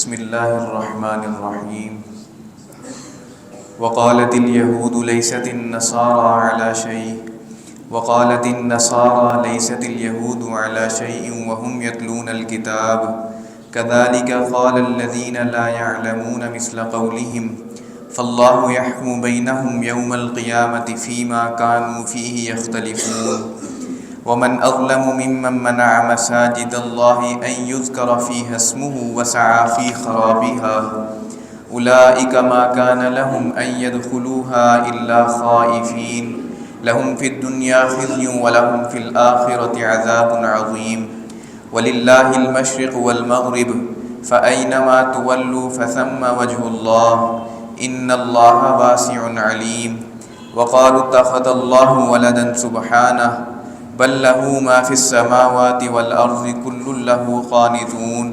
بسم الله الرحمن الرحيم. وقالت اليهود ليست النصارى على شيء وقالت النصارى ليست اليهود على شيء وهم يتلون الكتاب كذلك قال الذين لا يعلمون مثل قولهم فالله يحكم بينهم يوم القيامة فيما كانوا فيه يختلفون. ومن أظلم ممن منع مساجد الله أن يذكر فيها اسمه وسعى في خرابها أولئك ما كان لهم أن يدخلوها إلا خائفين لهم في الدنيا خزي ولهم في الآخرة عذاب عظيم. ولله المشرق والمغرب فأينما تولوا فثم وجه الله إن الله واسع عليم. وقالوا اتخذ الله ولدا سبحانه بل له ما في السماوات والأرض كل له قانتون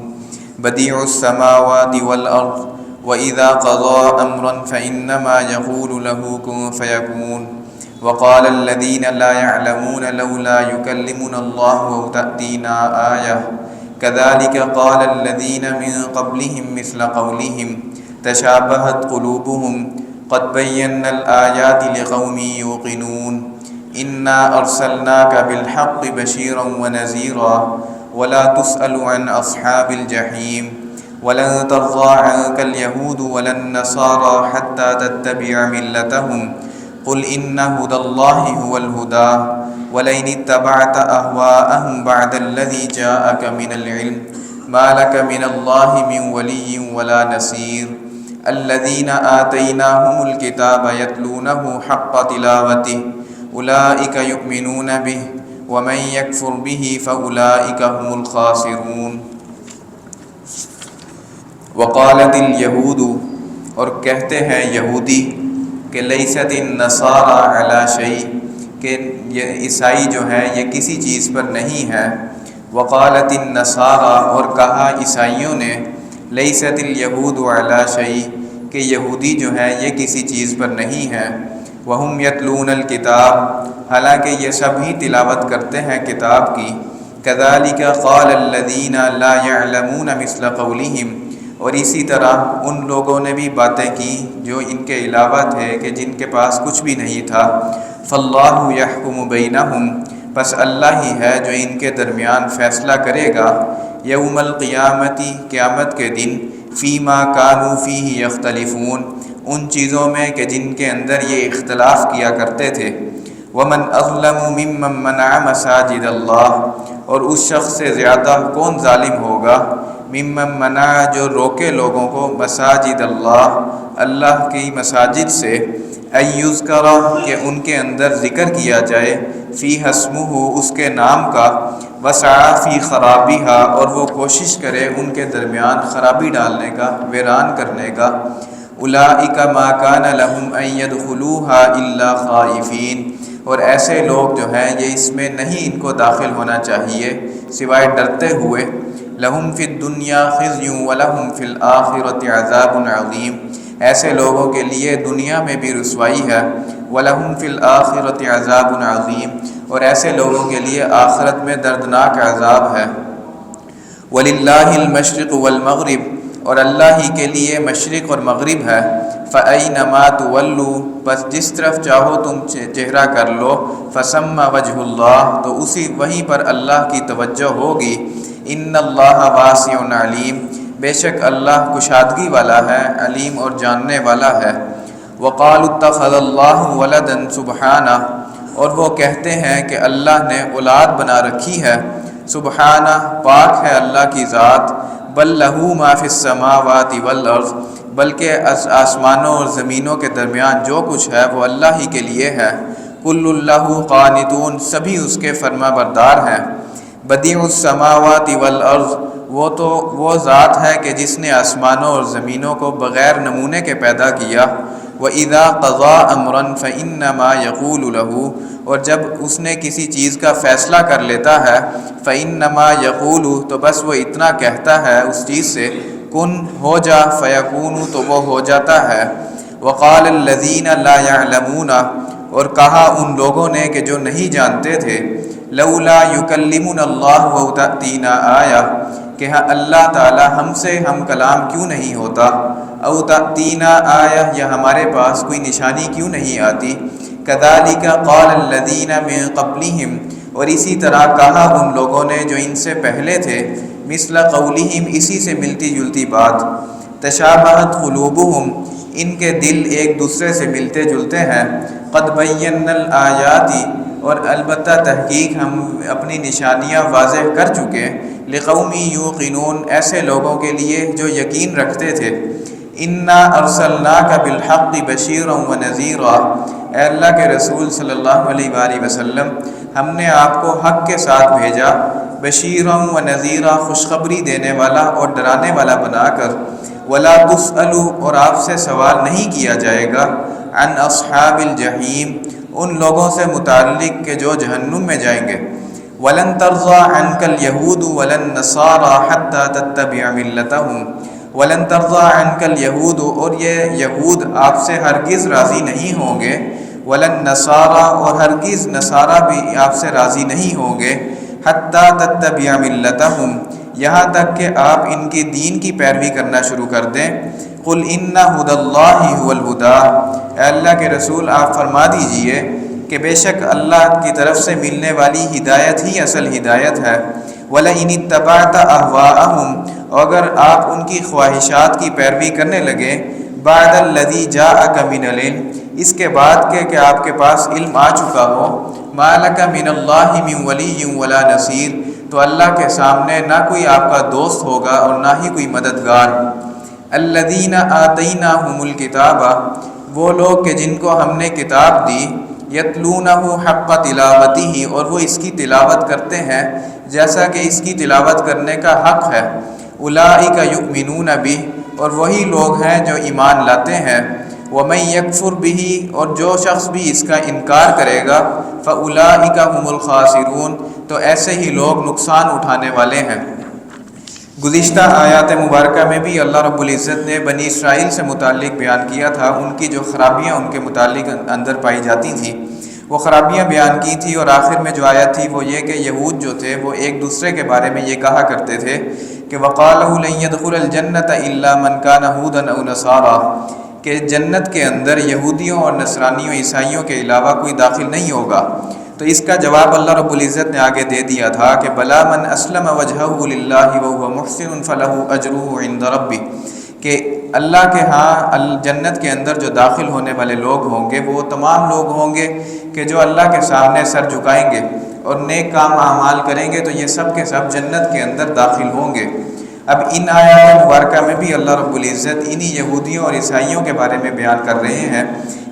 بديع السماوات والأرض وإذا قضى أمرا فإنما يقول له كن فيكون. وقال الذين لا يعلمون لولا يكلمنا الله أو تأتينا آية كذلك قال الذين من قبلهم مثل قولهم تشابهت قلوبهم قد بينا الآيات لقوم يوقنون. إنا أرسلناك بالحق بشيرا ونذيرا ولا تسأل عن أصحاب الجحيم. ولن ترضى عنك اليهود ولا النصارى حتى تتبع ملتهم قل إن هدى الله هو الهدى ولئن اتبعت أهواءهم بعد الذي جاءك من العلم ما لك من الله من ولي ولا نصير. الذين آتيناهم الكتاب يتلونه حق تلاوته أولئك يؤمنون به ومن يكفر به فأولئك هم الخاسرون. وقالت اليہود اور کہتے ہیں یہودی کہ لیست النصارى علی شیء کہ یہ عیسائی جو ہیں یہ کسی چیز پر نہیں ہے. وقالت النصارى اور کہا عیسائیوں نے لیست الیہود علی شیء کہ یہودی جو ہیں یہ کسی چیز پر نہیں ہے. وہم یتلون الکتاب حالانکہ یہ سب ہی تلاوت کرتے ہیں کتاب کی. کذالک قال الذین لا یعلمون مثل قولہم اور اسی طرح ان لوگوں نے بھی باتیں کی جو ان کے علاوہ تھے کہ جن کے پاس کچھ بھی نہیں تھا. فاللہ یحکم بینہم بس اللہ ہی ہے جو ان کے درمیان فیصلہ کرے گا. یوم القیامتی قیامت کے دن فیما کانوا فیہ یختلفون ان چیزوں میں کہ جن کے اندر یہ اختلاف کیا کرتے تھے. ومن اظلم ممن منع مساجد اللہ اور اس شخص سے زیادہ کون ظالم ہوگا ممن منع جو روکے لوگوں کو مساجد اللہ کی مساجد سے ان یذکر کہ ان کے اندر ذکر کیا جائے فیہا اسمہ اس کے نام کا وسعی فی خرابیہا اور وہ کوشش کرے ان کے درمیان خرابی ڈالنے کا ویران کرنے کا. اولئک ما کان لہم ان یدخلوہا الا خائفین اور ایسے لوگ جو ہیں یہ اس میں نہیں ان کو داخل ہونا چاہیے سوائے ڈرتے ہوئے. لہم فی الدنیا خزی ولہم فی الآخرۃ عذاب عظیم ایسے لوگوں کے لیے دنیا میں بھی رسوائی ہے. ولہم فی الآخرۃ عذاب عظیم اور ایسے لوگوں کے لیے آخرت میں دردناک عذاب ہے. وللہ المشرق والمغرب اور اللہ ہی کے لیے مشرق اور مغرب ہے. فَأَيْنَمَا تُوَلُّوا بس جس طرف چاہو تم چہرہ کر لو فَثَمَّ وَجْهُ اللَّهِ تو وہیں پر اللہ کی توجہ ہوگی. ان اللہ واسع علیم بے شک اللہ کشادگی والا ہے علیم اور جاننے والا ہے. وقالوا اتخذ اللہ ولدا سبحانہ اور وہ کہتے ہیں کہ اللہ نے اولاد بنا رکھی ہے. سبحانہ پاک ہے اللہ کی ذات. بل لہ ما فی السماوات والارض بلکہ آسمانوں اور زمینوں کے درمیان جو کچھ ہے وہ اللہ ہی کے لیے ہے. کل لہ قانتون سبھی اس کے فرما بردار ہیں. بدیع السماوات والارض وہ ذات ہے کہ جس نے آسمانوں اور زمینوں کو بغیر نمونے کے پیدا کیا. وَإِذَا قَضَى أَمْرًا فَإِنَّمَا يَقُولُ لَهُ اور جب اس نے کسی چیز کا فیصلہ کر لیتا ہے فَإِنَّمَا يَقُولُ تو بس وہ اتنا کہتا ہے اس چیز سے کن ہو جا فَيَكُونُ تو وہ ہو جاتا ہے. وَقَالَ الَّذِينَ لَا يَعْلَمُونَ اور کہا ان لوگوں نے کہ جو نہیں جانتے تھے لولا یکلمنا اللہ و تأتینا آیہ کہ ہاں اللہ تعالی ہم سے ہم کلام کیوں نہیں ہوتا، او تأتینا آیہ یا ہمارے پاس کوئی نشانی کیوں نہیں آتی، کذالک قال الذین من قبلہم اور اسی طرح کہا ان لوگوں نے جو ان سے پہلے تھے، مثل قولہم اسی سے ملتی جلتی بات، تشابہت قلوبہم ان کے دل ایک دوسرے سے ملتے جلتے ہیں، قد بینا الآیات اور البتہ تحقیق ہم اپنی نشانیاں واضح کر چکے، لقوم یوقنون ایسے لوگوں کے لیے جو یقین رکھتے تھے، انا ارسلناک بالحق بشیرا ونذیرا اے اللہ کے رسول صلی اللہ علیہ وآلہ وسلم ہم نے آپ کو حق کے ساتھ بھیجا، بشیرا ونذیرا خوشخبری دینے والا اور ڈرانے والا بنا کر، ولا تسألوا اور آپ سے سوال نہیں کیا جائے گا، عن اصحاب الجحیم ان لوگوں سے متعلق کہ جو جہنم میں جائیں گے، ولن ترضى عنك اليهود ولا النصارى حتى تتبع ملتهم ولن ترضى عنك اليهود اور یہ یہود آپ سے ہرگز راضی نہیں ہوں گے، ولا النصارى اور ہرگز نصارہ بھی آپ سے راضی نہیں ہوں گے، حتى تتبع ملتهم یہاں تک کہ آپ ان کی دین کی پیروی کرنا شروع کر دیں، قل ان ھدی اللہ ھو الھدی اے اللہ کے رسول آپ فرما دیجئے کہ بے شک اللہ کی طرف سے ملنے والی ہدایت ہی اصل ہدایت ہے، وَلَئِنِ اتَّبَعْتَ أَهْوَاءَهُمْ اور اگر آپ ان کی خواہشات کی پیروی کرنے لگے، بَعْدَ الَّذِي جَاءَكَ مِنَ الْعِلْمِ اس کے بعد کہ آپ کے پاس علم آ چکا ہو، مَا لَكَ مِنَ اللَّهِ مِنْ وَلِيٍّ وَلَا نَصِيرٍ تو اللہ کے سامنے نہ کوئی آپ کا دوست ہوگا اور نہ ہی کوئی مددگار۔ الَّذِينَ آتَيْنَاهُمُ الْكِتَابَ وہ لوگ کہ جن کو ہم نے کتاب دی، یتلونہ حق تلاوتہ اور وہ اس کی تلاوت کرتے ہیں جیسا کہ اس کی تلاوت کرنے کا حق ہے، اولئک یؤمنون بہ اور وہی لوگ ہیں جو ایمان لاتے ہیں، ومن یکفر بہ اور جو شخص بھی اس کا انکار کرے گا، فاولئک هم الخاسرون تو ایسے ہی لوگ نقصان اٹھانے والے ہیں۔ گزشتہ آیات مبارکہ میں بھی اللہ رب العزت نے بنی اسرائیل سے متعلق بیان کیا تھا، ان کی جو خرابیاں ان کے متعلق اندر پائی جاتی تھیں وہ خرابیاں بیان کی تھی، اور آخر میں جو آیت تھی وہ یہ کہ یہود جو تھے وہ ایک دوسرے کے بارے میں یہ کہا کرتے تھے کہ وَقَالُوا لَن يَدْخُلَ الْجَنَّةَ إِلَّا مَنْ كَانَ هُودًا أَوْ نَصَارَىٰ کہ جنت کے اندر یہودیوں اور نصرانیوں عیسائیوں کے علاوہ کوئی داخل نہیں ہوگا۔ تو اس کا جواب اللہ رب العزت نے آگے دے دیا تھا کہ بلا من اسلم وجہہ للہ وہو محسن فلہ اجرہ عند ربہ کہ اللہ کے ہاں جنت کے اندر جو داخل ہونے والے لوگ ہوں گے وہ تمام لوگ ہوں گے کہ جو اللہ کے سامنے سر جھکائیں گے اور نیک کام اعمال کریں گے، تو یہ سب کے سب جنت کے اندر داخل ہوں گے۔ اب ان آیات مبارکہ میں بھی اللہ رب العزت انہی یہودیوں اور عیسائیوں کے بارے میں بیان کر رہے ہیں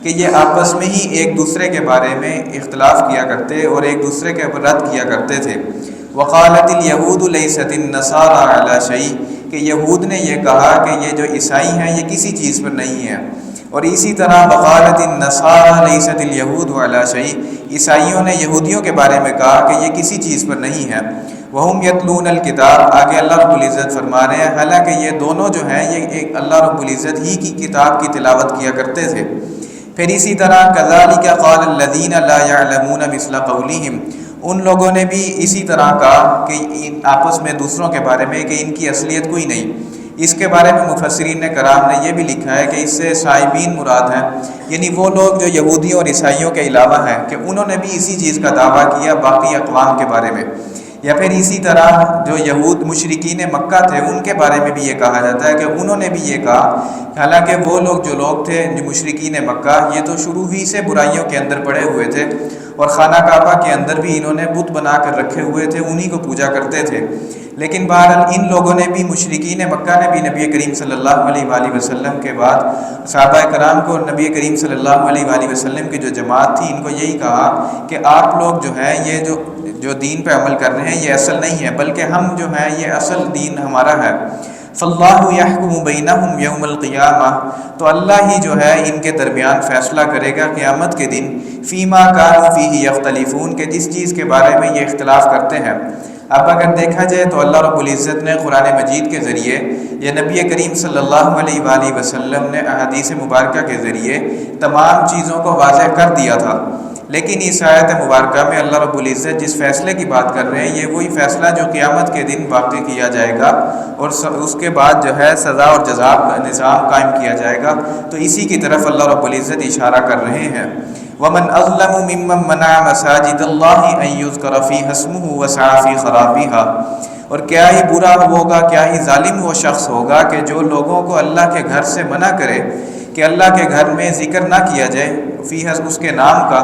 کہ یہ آپس میں ہی ایک دوسرے کے بارے میں اختلاف کیا کرتے اور ایک دوسرے کے رد کیا کرتے تھے۔ وقالت الیہود لیست النصارى علی شیء کہ یہود نے یہ کہا کہ یہ جو عیسائی ہیں یہ کسی چیز پر نہیں ہیں، اور اسی طرح وقالت النصارى لیست الیہود علی شیء عیسائیوں نے یہودیوں کے بارے میں کہا کہ یہ کسی چیز پر نہیں ہے۔ وہم یتلون الکتاب آگے اللہ رب العزت فرما رہے ہیں حالانکہ یہ دونوں جو ہیں یہ ایک اللہ رب العزت ہی کی کتاب کی تلاوت کیا کرتے تھے۔ پھر اسی طرح کذالک قال الذین لا یعلمون مثل قولہم ان لوگوں نے بھی اسی طرح کہا کہ آپس میں دوسروں کے بارے میں کہ ان کی اصلیت کوئی نہیں۔ اس کے بارے میں مفسرین کرام نے یہ بھی لکھا ہے کہ اس سے صائبین مراد ہیں، یعنی وہ لوگ جو یہودیوں اور عیسائیوں کے علاوہ ہیں کہ انہوں نے بھی اسی چیز کا دعویٰ کیا باقی اقوام کے بارے میں، یا پھر اسی طرح جو یہود مشرکین مکہ تھے ان کے بارے میں بھی یہ کہا جاتا ہے کہ انہوں نے بھی یہ کہا، حالانکہ وہ لوگ جو لوگ تھے جو مشرکین مکہ یہ تو شروع ہی سے برائیوں کے اندر پڑے ہوئے تھے، اور خانہ کعبہ کے اندر بھی انہوں نے بت بنا کر رکھے ہوئے تھے، انہی کو پوجا کرتے تھے۔ لیکن بہرحال ان لوگوں نے بھی مشرکین مکہ نے بھی نبی کریم صلی اللہ علیہ وآلہ وسلم کے بعد صحابہ کرام کو نبی کریم صلی اللہ علیہ وآلہ وسلم کی جو جماعت تھی ان کو یہی کہا کہ آپ لوگ جو ہیں یہ جو دین پہ عمل کر رہے ہیں یہ اصل نہیں ہے، بلکہ ہم جو ہیں یہ اصل دین ہمارا ہے۔ فاللہ یحکم بینہم یوم القیامہ تو اللہ ہی جو ہے ان کے درمیان فیصلہ کرے گا قیامت کے دن، فیما کانوا فیہ یختلفون کہ جس چیز کے بارے میں یہ اختلاف کرتے ہیں۔ اب اگر دیکھا جائے تو اللہ رب العزت نے قرآن مجید کے ذریعے یا نبی کریم صلی اللہ علیہ وآلہ وسلم نے احادیث مبارکہ کے ذریعے تمام چیزوں کو واضح کر دیا تھا، لیکن اس آیت مبارکہ میں اللہ رب العزت جس فیصلے کی بات کر رہے ہیں یہ وہی فیصلہ جو قیامت کے دن واقع کیا جائے گا اور اس کے بعد جو ہے سزا اور جزا کا نظام قائم کیا جائے گا، تو اسی کی طرف اللہ رب العزت اشارہ کر رہے ہیں۔ وَمَنْ أَظْلَمُ مِمَّنْ مَنَعَ مَسَاجِدَ اللَّهِ أَنْ يُذْكَرَ فِيهَا اسْمُهُ وَسَعَى فِي خَرَابِهَا، اور کیا ہی برا ہوگا، کیا ہی ظالم وہ شخص ہوگا کہ جو لوگوں کو اللہ کے گھر سے منع کرے کہ اللہ کے گھر میں ذکر نہ کیا جائے فیہا اس کے نام کا،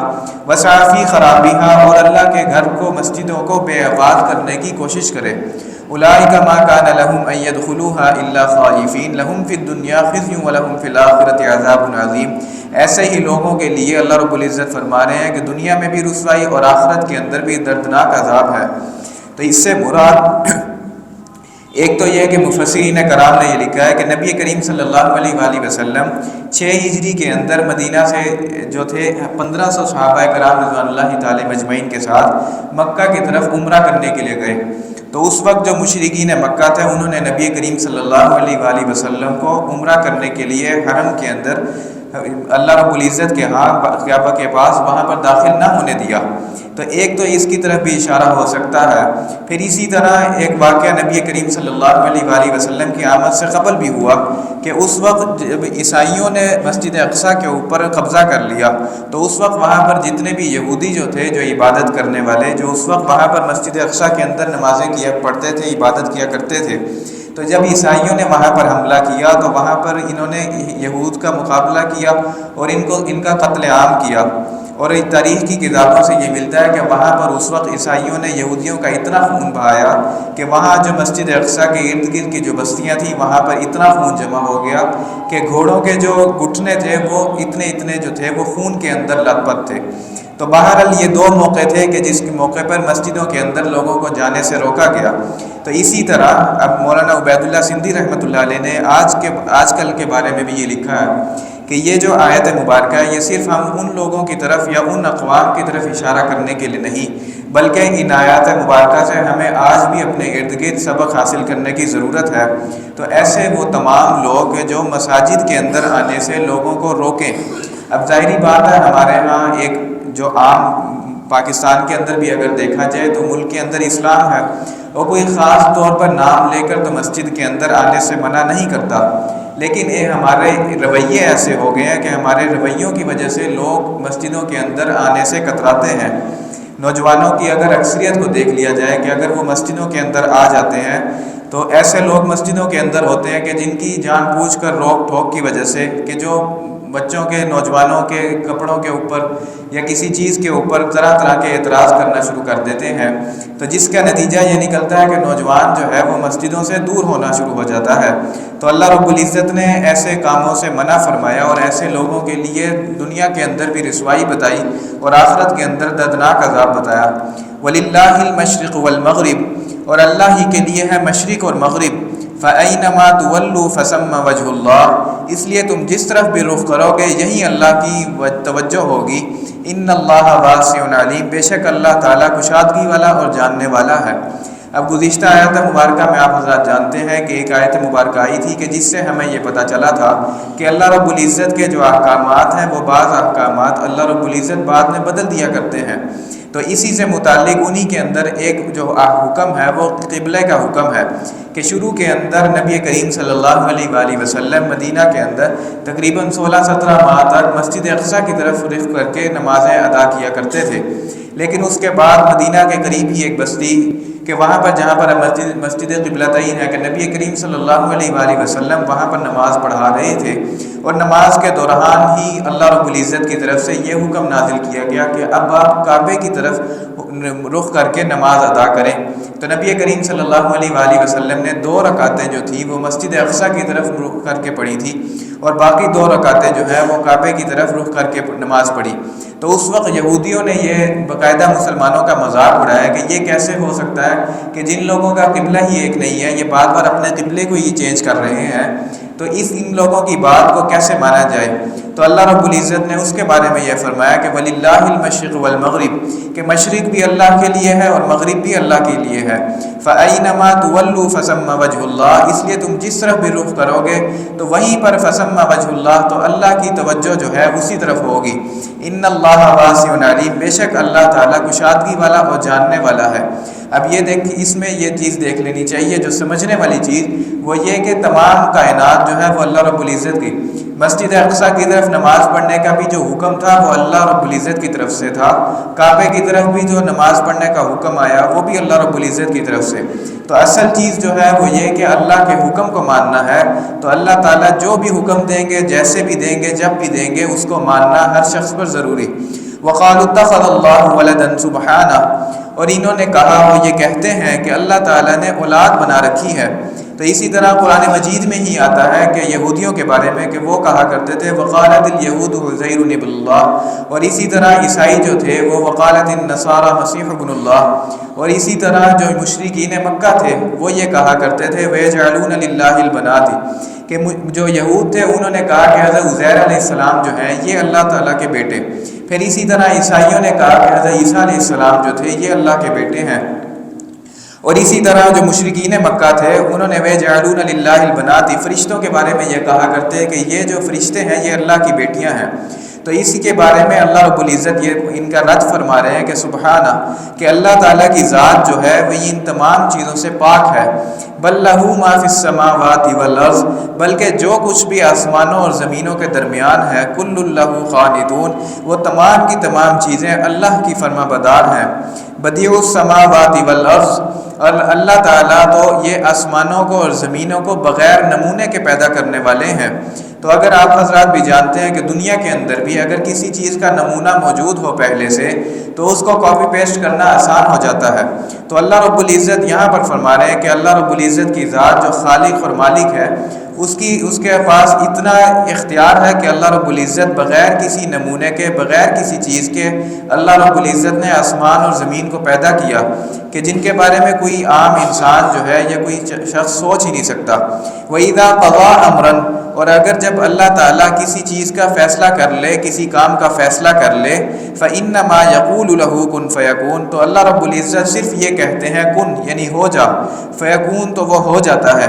وَسَعَى فِي خَرَابِهَا اور اللہ کے گھر کو مسجدوں کو بے آباد کرنے کی کوشش کرے۔ أُولَٰئِكَ مَا كَانَ لَهُمْ أَن يَدْخُلُوهَا إِلَّا خَائِفِينَ لَهُمْ فِي الدُّنْيَا خِزْيٌ وَلَهُمْ فِي الْآخِرَةِ عَذَابٌ عَظِيمٌ، ایسے ہی لوگوں کے لیے اللہ رب العزت فرما رہے ہیں کہ دنیا میں بھی رسوائی اور آخرت کے اندر بھی دردناک عذاب ہے۔ تو اس سے مراد ایک تو یہ کہ مفسرین کرام نے یہ لکھا ہے کہ نبی کریم صلی اللہ علیہ وآلہ وسلم 6 ہجری کے اندر مدینہ سے جو تھے 1500 صحابہ کرام رضوان اللہ تعالی مجمعین کے ساتھ مکہ کی طرف عمرہ کرنے کے لیے گئے، تو اس وقت جو مشرکین مکہ تھے انہوں نے نبی کریم صلی اللہ علیہ وآلہ وسلم کو عمرہ کرنے کے لیے حرم کے اندر اللہ رب العزت کے کعبہ کے پاس وہاں پر داخل نہ ہونے دیا۔ تو ایک تو اس کی طرف بھی اشارہ ہو سکتا ہے۔ پھر اسی طرح ایک واقعہ نبی کریم صلی اللہ علیہ وآلہ وسلم کی آمد سے قبل بھی ہوا کہ اس وقت جب عیسائیوں نے مسجد اقصیٰ کے اوپر قبضہ کر لیا تو اس وقت وہاں پر جتنے بھی یہودی جو تھے جو عبادت کرنے والے جو اس وقت وہاں پر مسجد اقصیٰ کے اندر نمازیں پڑھتے تھے، عبادت کیا کرتے تھے، تو جب عیسائیوں نے وہاں پر حملہ کیا تو وہاں پر انہوں نے یہود کا مقابلہ کیا اور ان کا قتل عام کیا، اور تاریخ کی کتابوں سے یہ ملتا ہے کہ وہاں پر اس وقت عیسائیوں نے یہودیوں کا اتنا خون بہایا کہ وہاں جو مسجد اقصیٰ کے ارد گرد کی جو بستیاں تھیں وہاں پر اتنا خون جمع ہو گیا کہ گھوڑوں کے جو گھٹنے تھے وہ اتنے جو تھے وہ خون کے اندر لت پت تھے۔ تو بہرحال یہ 2 موقع تھے کہ جس کے موقع پر مسجدوں کے اندر لوگوں کو جانے سے روکا گیا۔ تو اسی طرح اب مولانا عبید اللہ سندھی رحمۃ اللہ علیہ نے آج کل کے بارے میں بھی یہ لکھا ہے کہ یہ جو آیت مبارکہ ہے یہ صرف ہم ان لوگوں کی طرف یا ان اقوام کی طرف اشارہ کرنے کے لیے نہیں بلکہ ان آیات مبارکہ سے ہمیں آج بھی اپنے ارد گرد سبق حاصل کرنے کی ضرورت ہے۔ تو ایسے وہ تمام لوگ جو مساجد کے اندر آنے سے لوگوں کو روکیں۔ اب ظاہری بات ہے ہمارے ہاں ایک جو عام پاکستان کے اندر بھی اگر دیکھا جائے تو ملک کے اندر اسلام ہے اور کوئی خاص طور پر نام لے کر تو مسجد کے اندر آنے سے منع نہیں کرتا، لیکن یہ ہمارے رویے ایسے ہو گئے ہیں کہ ہمارے رویوں کی وجہ سے لوگ مسجدوں کے اندر آنے سے کتراتے ہیں۔ نوجوانوں کی اگر اکثریت کو دیکھ لیا جائے کہ اگر وہ مسجدوں کے اندر آ جاتے ہیں تو ایسے لوگ مسجدوں کے اندر ہوتے ہیں کہ جن کی جان بوجھ کر روک ٹوک کی وجہ سے کہ جو بچوں کے نوجوانوں کے کپڑوں کے اوپر یا کسی چیز کے اوپر طرح طرح کے اعتراض کرنا شروع کر دیتے ہیں، تو جس کا نتیجہ یہ نکلتا ہے کہ نوجوان جو ہے وہ مسجدوں سے دور ہونا شروع ہو جاتا ہے۔ تو اللہ رب العزت نے ایسے کاموں سے منع فرمایا اور ایسے لوگوں کے لیے دنیا کے اندر بھی رسوائی بتائی اور آخرت کے اندر دردناک عذاب بتایا۔ وَلِلَّهِ الْمَشْرِقُ وَالْمَغْرِبُ، اور اللہ ہی کے لیے ہے مشرق اور مغرب۔ فَأَيْنَمَا تُوَلُّوا فَثَمَّ وَجْهُ اللَّهِ، اس لیے تم جس طرف بھی رخ کرو گے یہی اللہ کی توجہ ہوگی۔ إِنَّ اللَّهَ وَاسِعٌ عَلِيمٌ، بے شک اللہ تعالیٰ کشادگی والا اور جاننے والا ہے۔ اب گزشتہ آیت مبارکہ میں آپ حضرات جانتے ہیں کہ ایک آیت مبارکہ آئی تھی کہ جس سے ہمیں یہ پتہ چلا تھا کہ اللہ رب العزت کے جو احکامات ہیں وہ بعض احکامات اللہ رب العزت بعد میں بدل دیا کرتے ہیں۔ تو اسی سے متعلق انہی کے اندر ایک جو حکم ہے وہ قبلے کا حکم ہے کہ شروع کے اندر نبی کریم صلی اللہ علیہ وآلہ وسلم مدینہ کے اندر تقریباً 16-17 ماہ تک مسجد اقصیٰ کی طرف رخ کر کے نمازیں ادا کیا کرتے تھے، لیکن اس کے بعد مدینہ کے قریب ہی ایک بستی کہ وہاں پر جہاں پر مسجد قبلتین ہے کہ نبی کریم صلی اللہ علیہ وآلہ وسلم وہاں پر نماز پڑھا رہے تھے، اور نماز کے دوران ہی اللہ رب العزت کی طرف سے یہ حکم نازل کیا گیا کہ اب آپ کعبے کی طرف رخ کر کے نماز ادا کریں۔ تو نبی کریم صلی اللہ علیہ وآلہ وسلم نے 2 رکعتیں جو تھیں وہ مسجد اقصیٰ کی طرف رخ کر کے پڑھی تھی اور باقی 2 رکعتیں جو ہیں وہ کعبے کی طرف رخ کر کے نماز پڑھی۔ تو اس وقت یہودیوں نے یہ باقاعدہ مسلمانوں کا مذاق اڑایا کہ یہ کیسے ہو سکتا ہے کہ جن لوگوں کا قبلہ ہی ایک نہیں ہے یہ بار بار اپنے قبلے کو ہی چینج کر رہے ہیں، تو ان لوگوں کی بات کو کیسے مانا جائے۔ تو اللہ رب العزت نے اس کے بارے میں یہ فرمایا کہ وَلِلَّهِ الْمَشْرِقُ وَالْمَغْرِبُ، کہ مشرق بھی اللہ کے لیے ہے اور مغرب بھی اللہ کے لیے ہے۔ فَأَيْنَمَا تُوَلُّوا فَثَمَّ وَجْهُ اللَّهِ، اس لیے تم جس طرف بھی رخ کرو گے تو وہیں پر فَثَمَّ وَجْهُ اللَّهِ، تو اللہ کی توجہ جو ہے اسی طرف ہوگی۔ ان اللہ واسع علیم، بے شک اللہ تعالیٰ کشادگی والا اور جاننے والا ہے۔ اب یہ اس میں یہ چیز دیکھ لینی چاہیے، جو سمجھنے والی چیز وہ یہ کہ تمام کائنات جو ہے وہ اللہ رب العزت کی، مسجد اقصیٰ کی طرف نماز پڑھنے کا بھی جو حکم تھا وہ اللہ رب العزت کی طرف سے تھا، کعبے کی طرف بھی جو نماز پڑھنے کا حکم آیا وہ بھی اللہ رب العزت کی طرف سے۔ تو اصل چیز جو ہے وہ یہ کہ اللہ کے حکم کو ماننا ہے، تو اللہ تعالیٰ جو بھی حکم دیں گے، جیسے بھی دیں گے، جب بھی دیں گے، اس کو ماننا ہر شخص پر ضروری۔ وَقَالُوا اتَّخَذَ اللَّهُ وَلَدًا سُبْحَانَهُ، اور انہوں نے کہا، وہ یہ کہتے ہیں کہ اللہ تعالیٰ نے اولاد بنا رکھی ہے۔ تو اسی طرح قرآن مجید میں ہی آتا ہے کہ یہودیوں کے بارے میں کہ وہ کہا کرتے تھے وقالت اليہود عزیر ابن اللہ، اور اسی طرح عیسائی جو تھے وہ وقالت النصارى مسیح ابن اللہ، اور اسی طرح جو مشرکین مکہ تھے وہ یہ کہا کرتے تھے وَيَجْعَلُونَ لِلَّهِ الْبَنَاتِ، کہ جو یہود تھے انہوں نے کہا کہ حضرت عزیر علیہ السلام جو ہیں یہ اللہ تعالیٰ کے بیٹے۔ پھر اسی طرح عیسائیوں نے کہا کہ حضرت عیسیٰ علیہ السلام جو تھے یہ اللہ کے بیٹے ہیں۔ اور اسی طرح جو مشرکین مکہ تھے انہوں نے وَيَجْعَلُونَ لِلَّهِ الْبَنَاتِ، فرشتوں کے بارے میں یہ کہا کرتے ہیں کہ یہ جو فرشتے ہیں یہ اللہ کی بیٹیاں ہیں۔ تو اسی کے بارے میں اللہ رب العزت یہ ان کا رد فرما رہے ہیں کہ سبحانہ، کہ اللہ تعالیٰ کی ذات جو ہے وہ ان تمام چیزوں سے پاک ہے۔ بل لہ ما فی السماوات والارض، بلکہ جو کچھ بھی آسمانوں اور زمینوں کے درمیان ہے، کل لہ قانتون، وہ تمام کی تمام چیزیں اللہ کی فرما بردار ہیں۔ بدیع السماوات والارض، اور اللہ تعالیٰ تو یہ آسمانوں کو اور زمینوں کو بغیر نمونے کے پیدا کرنے والے ہیں۔ تو اگر آپ حضرات بھی جانتے ہیں کہ دنیا کے اندر بھی اگر کسی چیز کا نمونہ موجود ہو پہلے سے تو اس کو کاپی پیسٹ کرنا آسان ہو جاتا ہے۔ تو اللہ رب العزت یہاں پر فرما رہے ہیں کہ اللہ رب العزت کی ذات جو خالق اور مالک ہے اس کے پاس اتنا اختیار ہے کہ اللہ رب العزت بغیر کسی نمونے کے، بغیر کسی چیز کے، اللہ رب العزت نے آسمان اور زمین کو پیدا کیا کہ جن کے بارے میں کوئی عام انسان جو ہے یا کوئی شخص سوچ ہی نہیں سکتا۔ وَإِذَا قَضَىٰ أَمْرًا، اور اگر جب اللہ تعالیٰ کسی چیز کا فیصلہ کر لے، کسی کام کا فیصلہ کر لے، فَإِنَّمَا يَقُولُ لَهُ كُن فَيَكُونُ، تو اللہ رب العزت صرف یہ کہتے ہیں کن، یعنی ہو جا، فیکون، تو وہ ہو جاتا ہے۔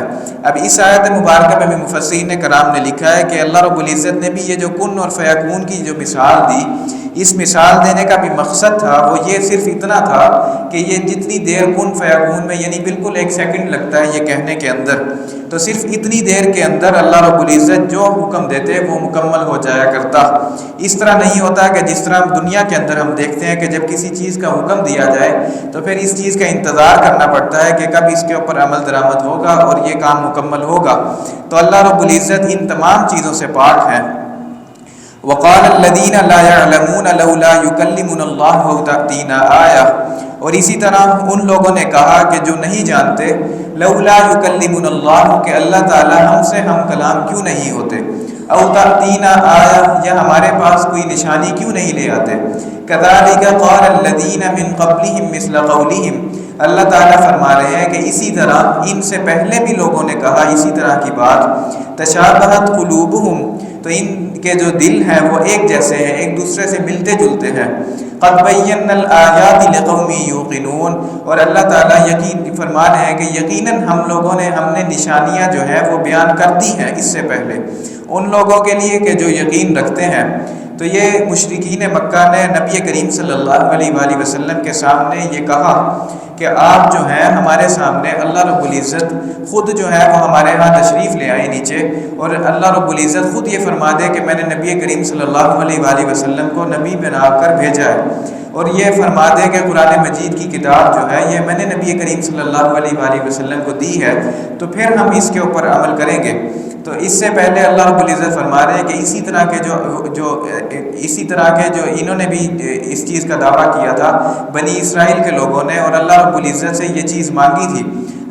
اب اس آیت مبارکہ میں بھی مفسرین کرام نے لکھا ہے کہ اللہ رب العزت نے بھی یہ جو کن اور فیکون کی جو مثال دی، اس مثال دینے کا بھی مقصد تھا وہ یہ صرف اتنا تھا کہ یہ جتنی دیر کن فیکون میں، یعنی بالکل 1 سیکنڈ لگتا ہے یہ کہنے کے اندر، تو صرف اتنی دیر کے اندر اللہ رب العزت جو حکم دیتے وہ مکمل ہو جایا کرتا۔ اس طرح نہیں ہوتا کہ جس طرح دنیا کے اندر ہم دیکھتے ہیں کہ جب کسی چیز کا حکم دیا جائے تو پھر اس چیز کا انتظار کرنا پڑتا ہے کہ کب اس کے اوپر عمل درآمد ہوگا اور یہ کام مکمل ہوگا۔ تو اللہ رب العزت ان تمام چیزوں سے پاک ہیں۔ وَقَالَ الَّذِينَ لَا يَعْلَمُونَ لَوْلَا يُكَلِّمُنَا اللَّهُ أَوْ تَأْتِينَا آیَةٌ، اور اسی طرح ان لوگوں نے کہا کہ جو نہیں جانتے، لولا یکلمنا اللہ، کہ اللہ تعالی ہم سے ہم کلام کیوں نہیں ہوتے، او تأتینا آیہ، یا ہمارے پاس کوئی نشانی کیوں نہیں لے آتے۔ کذالک قال الذین من قبلہم مثل قولہم، اللہ تعالیٰ فرما رہے ہیں کہ اسی طرح ان سے پہلے بھی لوگوں نے کہا اسی طرح کی بات۔ تشابہت قلوبہم، تو ان کے جو دل ہیں وہ ایک جیسے ہیں، ایک دوسرے سے ملتے جلتے ہیں۔ قد بینا الآیات لقوم یوقنون، اور اللہ تعالیٰ یقین فرما رہے ہیں کہ یقیناً ہم نے نشانیاں جو ہیں وہ بیان کر دی ہیں اس سے پہلے ان لوگوں کے لیے کہ جو یقین رکھتے ہیں۔ تو یہ مشرکین مکہ نے نبی کریم صلی اللہ علیہ وآلہ وسلم کے سامنے یہ کہا کہ آپ جو ہیں ہمارے سامنے، اللہ رب العزت خود جو ہے وہ ہمارے ہاں تشریف لے آئے نیچے، اور اللہ رب العزت خود یہ فرما دے کہ میں نے نبی کریم صلی اللہ علیہ وآلہ وسلم کو نبی بنا کر بھیجا ہے، اور یہ فرما دے کہ قرآن مجید کی کتاب جو ہے یہ میں نے نبی کریم صلی اللہ علیہ وآلہ وسلم کو دی ہے، تو پھر ہم اس کے اوپر عمل کریں گے۔ تو اس سے پہلے اللہ رب العزت فرما رہے ہیں کہ اسی طرح کے جو انہوں نے بھی اس چیز کا دعویٰ کیا تھا بنی اسرائیل کے لوگوں نے، اور اللہ رب العزت سے یہ چیز مانگی تھی۔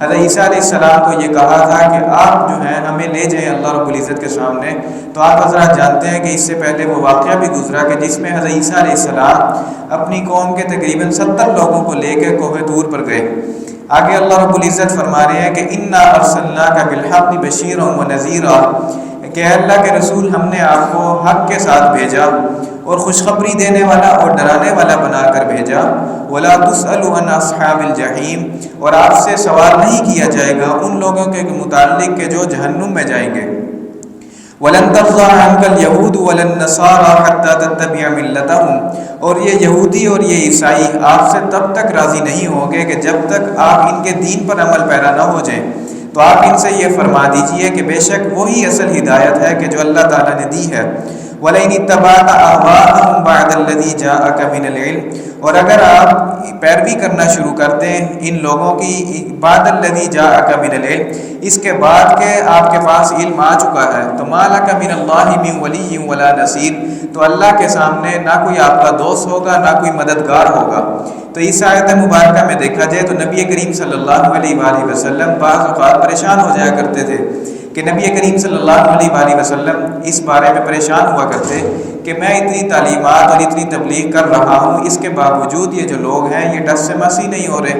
حضرت عیسیٰ علیہ السلام کو یہ کہا تھا کہ آپ جو ہیں ہمیں لے جائیں اللہ رب العزت کے سامنے۔ تو آپ حضرات جانتے ہیں کہ اس سے پہلے وہ واقعہ بھی گزرا کہ جس میں حضرت عیسیٰ علیہ السلام اپنی قوم کے تقریباً 70 لوگوں کو لے کے کوہ طور پر گئے۔ آگے اللہ رب العزت فرما رہے ہیں کہ انا ارسلناک بالحق بشیرا ونذیرا، کہ اللہ کے رسول ہم نے آپ کو حق کے ساتھ بھیجا اور خوشخبری دینے والا اور ڈرانے والا بنا کر بھیجا، وَلَا تُسْأَلُ عَنْ أَصْحَابِ الْجَحِيمِ، اور آپ سے سوال نہیں کیا جائے گا ان لوگوں کے متعلق کہ جو جہنم میں جائیں گے، وَلَن تَرْضَىٰ عَنْكَ الْيَهُودُ وَلَا النَّصَارَىٰ حَتَّىٰ تَتَّبِعَ مِلَّتَهُمْ، اور یہ یہودی اور یہ عیسائی آپ سے تب تک راضی نہیں ہوں گے کہ جب تک آپ ان کے دین پر عمل پیرا نہ ہو جائیں۔ تو آپ ان سے یہ فرما دیجئے کہ بے شک وہی اصل ہدایت ہے کہ جو اللہ تعالیٰ نے دی ہے۔ وَلَئِنِ اتَّبَعْتَ أَهْوَاءَهُمْ بَعْدَ الَّذِي جَاءَكَ مِنَ الْعِلْمِ، اور اگر آپ پیروی کرنا شروع کر دیں ان لوگوں کی بعد الذی جاءک من العلم، اس کے بعد کہ آپ کے پاس علم آ چکا ہے، تو ما لک من اللہ من ولی ولا نصیر، تو اللہ کے سامنے نہ کوئی آپ کا دوست ہوگا نہ کوئی مددگار ہوگا۔ تو اس آیت مبارکہ میں دیکھا جائے تو نبی کریم صلی اللہ علیہ وآلہ وسلم بعض اوقات پریشان ہو جایا کرتے تھے کہ نبی کریم صلی اللہ علیہ وآلہ وسلم اس بارے میں پریشان ہوا کرتے کہ میں اتنی تعلیمات اور اتنی تبلیغ کر رہا ہوں، اس کے باوجود یہ جو لوگ ہیں یہ ٹس سے مس ہی نہیں ہو رہے،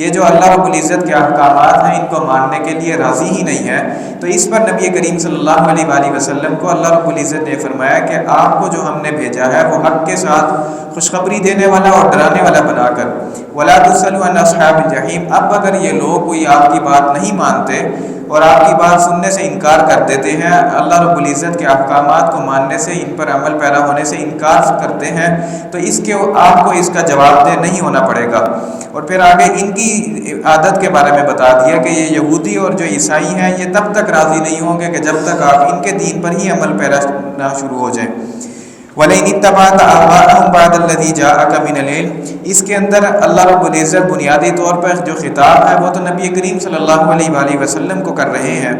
یہ جو اللہ رب العزت کے احکامات ہیں ان کو ماننے کے لیے راضی ہی نہیں ہے۔ تو اس پر نبی کریم صلی اللہ علیہ وآلہ وسلم کو اللہ رب العزت نے فرمایا کہ آپ کو جو ہم نے بھیجا ہے وہ حق کے ساتھ خوشخبری دینے والا اور ڈرانے والا بنا کر، وَلَا تُسْأَلُ عَنْ أَصْحَابِ الْجَحِيمِ۔ اب اگر یہ لوگ کوئی آپ کی بات نہیں مانتے اور آپ کی بات سننے سے انکار کر دیتے ہیں، اللہ رب العزت کے احکامات کو ماننے سے، ان پر عمل پیرا ہونے سے انکار کرتے ہیں، تو اس کے آپ کو اس کا جواب دہ نہیں ہونا پڑے گا۔ اور پھر آگے ان کی عادت کے بارے میں بتا دیا کہ یہ یہودی اور جو عیسائی ہیں یہ تب تک راضی نہیں ہوں گے کہ جب تک آپ ان کے دین پر ہی عمل پیرا نہ شروع ہو جائیں۔ وَلَئِنِ اتَّبَعْتَ أَهْوَاءَهُمْ بَعْدَ الَّذِي جَاءَكَ مِنَ الْعِلْمِ، اس کے اندر اللہ رب العزت بنیادی طور پر جو خطاب ہے وہ تو نبی کریم صلی اللہ علیہ وآلہ وسلم کو کر رہے ہیں،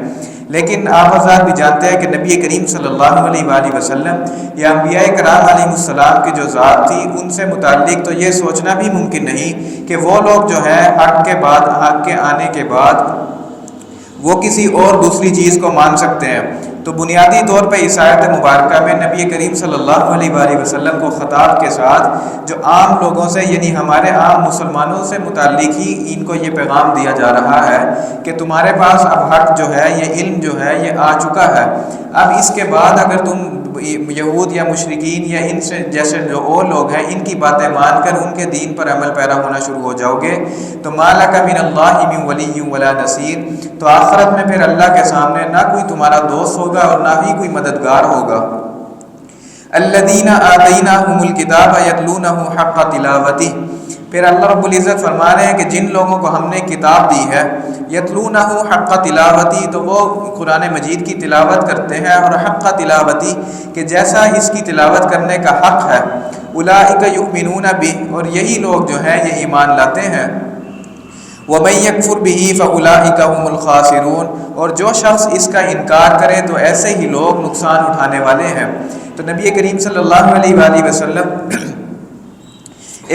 لیکن آپ حضرات بھی جانتے ہیں کہ نبی کریم صلی اللہ علیہ وآلہ وسلم یا انبیاء کرام علیہ السلام کی جو ذات تھی ان سے متعلق تو یہ سوچنا بھی ممکن نہیں کہ وہ لوگ جو ہے حق کے بعد، حق کے آنے کے بعد وہ کسی اور دوسری چیز کو مان سکتے ہیں۔ تو بنیادی طور پہ اس آیت مبارکہ میں نبی کریم صلی اللہ علیہ وآلہ وسلم کو خطاب کے ساتھ جو عام لوگوں سے یعنی ہمارے عام مسلمانوں سے متعلق ہی ان کو یہ پیغام دیا جا رہا ہے کہ تمہارے پاس اب حق جو ہے، یہ علم جو ہے یہ آ چکا ہے، اب اس کے بعد اگر تم یہود یا مشرکین یا ان سے جیسے جو اور لوگ ہیں ان کی باتیں مان کر ان کے دین پر عمل پیرا ہونا شروع ہو جاؤ گے تو ما لک من اللہ من ولی ولا نصیر، تو آخرت میں پھر اللہ کے سامنے نہ کوئی تمہارا دوست ہوگا اور نہ ہی کوئی مددگار ہوگا۔ الذین آتیناہم الکتاب یتلونہ حق تلاوتہ، پھر اللہ رب العزت فرما رہے ہیں کہ جن لوگوں کو ہم نے کتاب دی ہے، یتلونہ حق تلاوتی، تو وہ قرآن مجید کی تلاوت کرتے ہیں، اور حق تلاوتی کہ جیسا اس کی تلاوت کرنے کا حق ہے، اولئک یؤمنون بہ، اور یہی لوگ جو ہیں یہ ایمان لاتے ہیں، وَمَن يَكْفُرْ بِهِ فَأُولَئِكَ هُمُ الْخَاسِرُونَ، اور جو شخص اس کا انکار کرے تو ایسے ہی لوگ نقصان اٹھانے والے ہیں۔ تو نبی کریم صلی اللہ علیہ وآلہ وسلم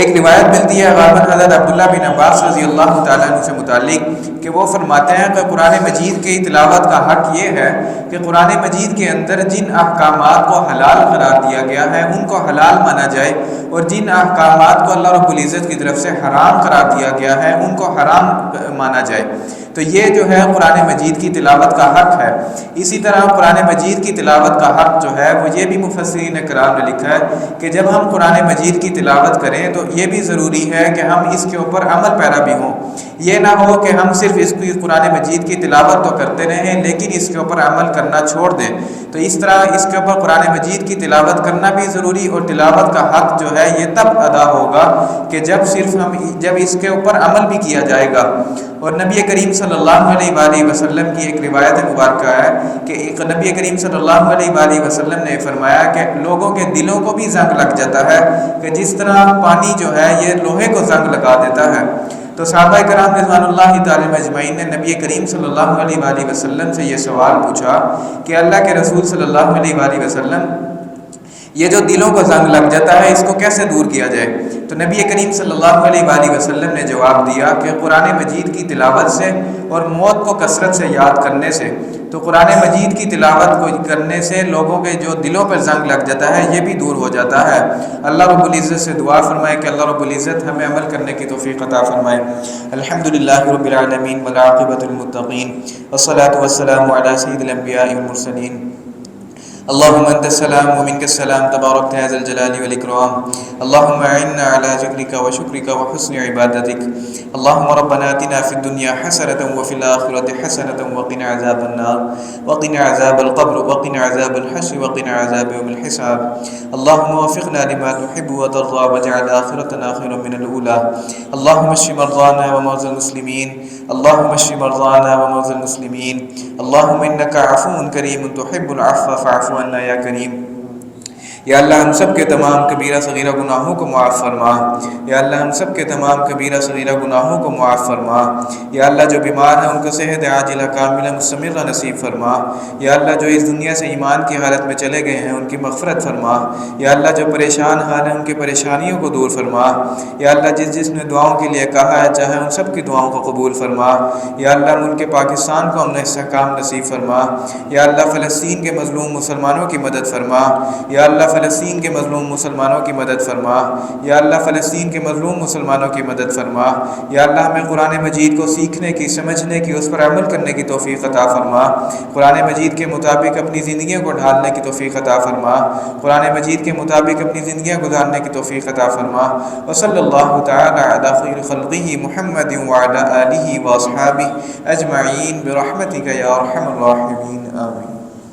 ایک روایت ملتی ہے غالباً حضرت عبداللہ بن عباس رضی اللہ تعالیٰ عنہ سے متعلق کہ وہ فرماتے ہیں کہ قرآن مجید کی تلاوت کا حق یہ ہے کہ قرآن مجید کے اندر جن احکامات کو حلال قرار دیا گیا ہے ان کو حلال مانا جائے، اور جن احکامات کو اللہ رب العزت کی طرف سے حرام قرار دیا گیا ہے ان کو حرام مانا جائے۔ تو یہ جو ہے قرآن مجید کی تلاوت کا حق ہے۔ اسی طرح قرآن مجید کی تلاوت کا حق جو ہے وہ یہ بھی مفسرین کرام نے لکھا ہے کہ جب ہم قرآن مجید کی تلاوت کریں تو یہ بھی ضروری ہے کہ ہم اس کے اوپر عمل پیرا بھی ہوں، یہ نہ ہو کہ ہم صرف اس کی قرآن مجید کی تلاوت تو کرتے رہیں لیکن اس کے اوپر عمل کرنا چھوڑ دیں۔ تو اس طرح اس کے اوپر قرآن مجید کی تلاوت کرنا بھی ضروری، اور تلاوت کا حق جو ہے یہ تب ادا ہوگا کہ جب اس کے اوپر عمل بھی کیا جائے گا۔ اور نبی کریم صلی اللہ علیہ وآلہ وسلم کی ایک روایت مبارکہ ہے کہ نبی کریم صلی اللہ علیہ وآلہ وسلم نے فرمایا کہ لوگوں کے دلوں کو بھی زنگ لگ جاتا ہے کہ جس طرح پانی جو ہے یہ لوہے کو زنگ لگا دیتا ہے۔ تو صحابہ کرام رضوان اللہ تعالی اجمعین نے نبی کریم صلی اللہ علیہ وآلہ وسلم سے یہ سوال پوچھا کہ اللہ کے رسول صلی اللہ علیہ وآلہ وسلم یہ جو دلوں کو زنگ لگ جاتا ہے اس کو کیسے دور کیا جائے؟ تو نبی کریم صلی اللہ علیہ وآلہ وسلم نے جواب دیا کہ قرآن مجید کی تلاوت سے اور موت کو کثرت سے یاد کرنے سے۔ تو قرآن مجید کی تلاوت کو کرنے سے لوگوں کے جو دلوں پر زنگ لگ جاتا ہے یہ بھی دور ہو جاتا ہے۔ اللہ رب العزت سے دعا فرمائے کہ اللہ رب العزت ہمیں عمل کرنے کی توفیق عطا فرمائے۔ الحمدللہ رب العالمین والعاقبۃ للمتقین والصلاۃ والسلام علی سید الانبیاء والمرسلین اللهم أنت السلام ومنك السلام تباركت يا ذا الجلال والإكرام. اللهم أعنا على ذكرك وشكرك وحسن عبادتك. اللهم ربنا آتنا في الدنيا حسنة وفي الآخرة حسنة وقنا عذاب النار وقنا عذاب القبر وقنا عذاب الحشر وقنا عذاب يوم الحساب. اللهم وفقنا لما تحب وترضى واجعل آخرتنا خيرا من الأولى. اللهم اشف مرضانا ومرضى المسلمين. اللهم اشف مرضانا ومرضى المسلمين. اللهم إنك عفو کریم تحب العفو فاعف عنا یا کریم. یا اللہ ہم سب کے تمام کبیرہ صغیرہ گناہوں کو معاف فرما. یا اللہ ہم سب کے تمام کبیرہ صغیرہ گناہوں کو معاف فرما. یا اللہ جو بیمار ہیں ان کو صحت عاجلہ کاملہ مستمرہ نصیب فرما. یا اللہ جو اس دنیا سے ایمان کی حالت میں چلے گئے ہیں ان کی مغفرت فرما. یا اللہ جو پریشان حال ہیں ان کی پریشانیوں کو دور فرما. یا اللہ جس نے دعاؤں کے لیے کہا ہے چاہے ان سب کی دعاؤں کو قبول فرما. یا اللہ ملک پاکستان کو امن استحکام نصیب فرما. یا اللہ فلسطین کے مظلوم مسلمانوں کی مدد فرما. یا اللہ فلسطین کے مظلوم مسلمانوں کی مدد فرما. یا اللہ فلسطین کے مظلوم مسلمانوں کی مدد فرما. یا اللہ ہمیں قرآن مجید کو سیکھنے کی، سمجھنے کی، اس پر عمل کرنے کی توفیق عطا فرما. قرآن مجید کے مطابق اپنی زندگیوں کو ڈھالنے کی توفیق عطا فرما. قرآن مجید کے مطابق اپنی زندگیاں گزارنے کی توفیق عطا فرما. وصلی اللہ تعالی علی خیر خلقہ محمد وعلی آلہ واصحابہ اجمعین برحمتک یا ارحم الراحمین آمین.